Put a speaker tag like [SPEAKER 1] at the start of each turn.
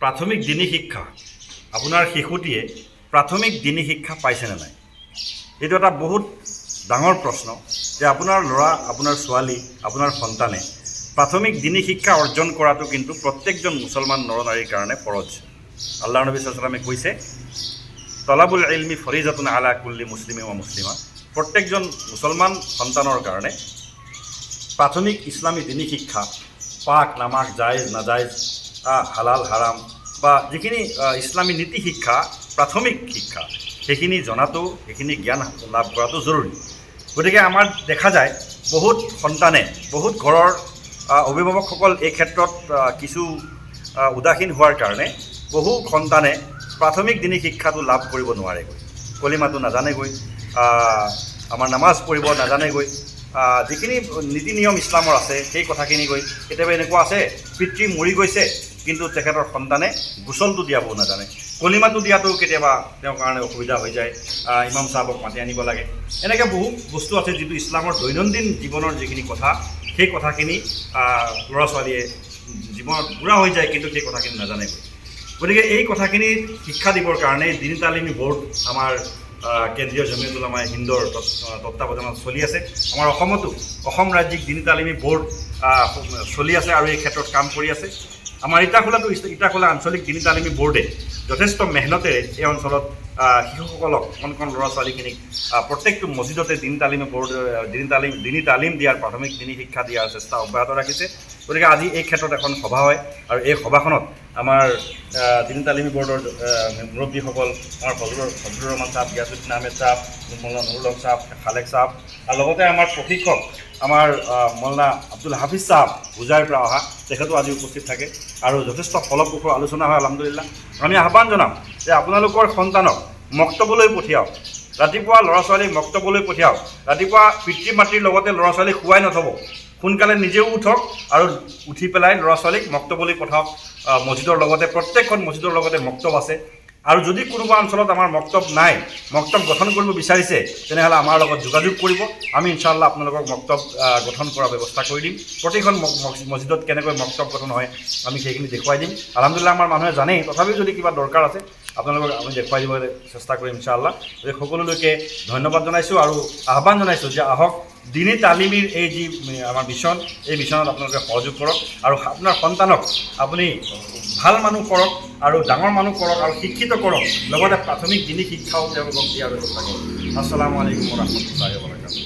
[SPEAKER 1] প্ৰাথমিক দিনী শিক্ষা আপোনাৰ শিশুটিয়ে প্ৰাথমিক দিনী শিক্ষা পাইছেনে নাই? এইটো এটা বহুত ডাঙৰ প্ৰশ্ন যে আপোনাৰ ল'ৰা, আপোনাৰ ছোৱালী, আপোনাৰ সন্তানে প্ৰাথমিক দিনী শিক্ষা অৰ্জন কৰাটো কিন্তু প্ৰত্যেকজন মুছলমান নৰনাৰীৰ কাৰণে ফৰজ। আল্লাহৰ নবী সাল্লাল্লাহু আলাইহি কৈছে, তলাবুল ইলমি ফৰিজাতুন আলা কুল্লি মুছলিমি ওয়া মুছলিমা। প্ৰত্যেকজন মুছলমান সন্তানৰ কাৰণে প্ৰাথমিক ইছলামী দিনী শিক্ষা, পাক নামাক, জায়েজ নাজায়েজ, হালাল হাৰাম বা যিখিনি ইছলামী নীতি শিক্ষা, প্ৰাথমিক শিক্ষা, সেইখিনি জনাটো, সেইখিনি জ্ঞান লাভ কৰাটো জৰুৰী। গতিকে আমাৰ দেখা যায় বহুত সন্তানে, বহুত ঘৰৰ অভিভাৱকসকল এই ক্ষেত্ৰত কিছু উদাসীন হোৱাৰ কাৰণে বহু সন্তানে প্ৰাথমিক দিনী শিক্ষাটো লাভ কৰিব নোৱাৰেগৈ। কলিমাটো নাজানেগৈ, আমাৰ নামাজ পঢ়িব নাজানেগৈ, যিখিনি নীতি নিয়ম ইছলামৰ আছে সেই কথাখিনি গৈ কেতিয়াবা এনেকুৱা আছে, পিতৃ মৰি গৈছে কিন্তু তেখেতৰ সন্তানে গোচলটো দিয়াবও নাজানে, কলিমাটো দিয়াটো কেতিয়াবা তেওঁৰ কাৰণে অসুবিধা হৈ যায়, ইমাম চাহাবক মাতি আনিব লাগে। এনেকৈ বহু বস্তু আছে যিটো ইছলামৰ দৈনন্দিন জীৱনৰ যিখিনি কথা, সেই কথাখিনি ল'ৰা ছোৱালীয়ে জীৱনত বুঢ়া হৈ যায় কিন্তু সেই কথাখিনি নাজানেগৈ। গতিকে এই কথাখিনি শিক্ষা দিবৰ কাৰণে দিনী তালিমী বোৰ্ড আমাৰ কেন্দ্ৰীয় জমিয়তুল উলামা হিন্দৰ তত্ত্বাৱধানত চলি আছে। আমাৰ অসমতো অসম ৰাজ্যিক দিনী তালিমী বোৰ্ড চলি আছে আৰু এই ক্ষেত্ৰত কাম কৰি আছে। আমাৰ ইটাখোলা আঞ্চলিক দিনী তালিমী বোৰ্ডে যথেষ্ট মেহনতেৰে এই অঞ্চলত শিশুসকলক, কণ কণ ল'ৰা ছোৱালীখিনিক প্ৰত্যেকটো মছজিদতে দিনী তালিম দিয়াৰ, প্ৰাথমিক দিনী শিক্ষা দিয়াৰ চেষ্টা অব্যাহত ৰাখিছে। গতিকে আজি এই ক্ষেত্ৰত এখন সভা হয় আৰু এই সভাখনত আমাৰ দিনী তালিমী বোৰ্ডৰ মুৰব্বীসকল, আমাৰ ফজলুৰ ৰহমান চাহাব, গিয়াছুদ্দিন আহমেদ চাহাব, মৌলানা নুৰুল হক চাহাব, খালেক চাহাব, আৰু লগতে আমাৰ প্ৰশিক্ষক আমাৰ মৌলানা আব্দুল হাফিজ চাহাব হোজাইৰ পৰা অহা, তেখেতো আজি উপস্থিত থাকে আৰু যথেষ্ট ফলপ্ৰসূ আলোচনা হয় আলহামদুলিল্লাহ। আমি আহ্বান জনাম যে আপোনালোকৰ সন্তানক মক্তবলৈ পঠিয়াওক, ৰাতিপুৱা ল'ৰা ছোৱালীক মক্তবলৈ পঠিয়াওক। ৰাতিপুৱা পিতৃ মাতৃৰ লগতে ল'ৰা ছোৱালীক শুৱাই নথ'ব, সোনকালে নিজেও উঠক আৰু উঠি পেলাই ল'ৰা ছোৱালীক মক্তবলৈ পঠাওক। মছজিদৰ লগতে, প্ৰত্যেকখন মছজিদৰ লগতে মক্তব আছে, আৰু যদি কোনোবা অঞ্চলত আমাৰ মক্তব নাই, মক্তব গঠন কৰিব বিচাৰিছে, তেনেহ'লে আমাৰ লগত যোগাযোগ কৰিব। আমি ইনশাআল্লাহ আপোনালোকক মক্তব গঠন কৰাৰ ব্যৱস্থা কৰি দিম। প্ৰতিখন মছজিদত কেনেকৈ মক্তব গঠন হয় আমি সেইখিনি দেখুৱাই দিম। আলহামদুলিল্লাহ আমাৰ মানুহে জানেই, তথাপিও যদি কিবা দৰকাৰ আছে আপোনালোকক আমি দেখুৱাই দিবলৈ চেষ্টা কৰিম ইনশাআল্লাহ। গতিকে সকলোলৈকে ধন্যবাদ জনাইছোঁ আৰু আহ্বান জনাইছোঁ যে আহক, দিনী তালিমীৰ এই যি আমাৰ মিছন, এই মিছনত আপোনালোকে সহযোগ কৰক আৰু আপোনাৰ সন্তানক আপুনি ভাল মানুহ কৰক আৰু ডাঙৰ মানুহ কৰক আৰু শিক্ষিত কৰক, লগতে প্ৰাথমিক দিনী শিক্ষাও তেওঁলোকক দিয়াৰ ব্যৱস্থা কৰক। আসসালামু আলাইকুম ওয়া ৰাহমাতুল্লাহি ওয়া বাৰাকাতুহু।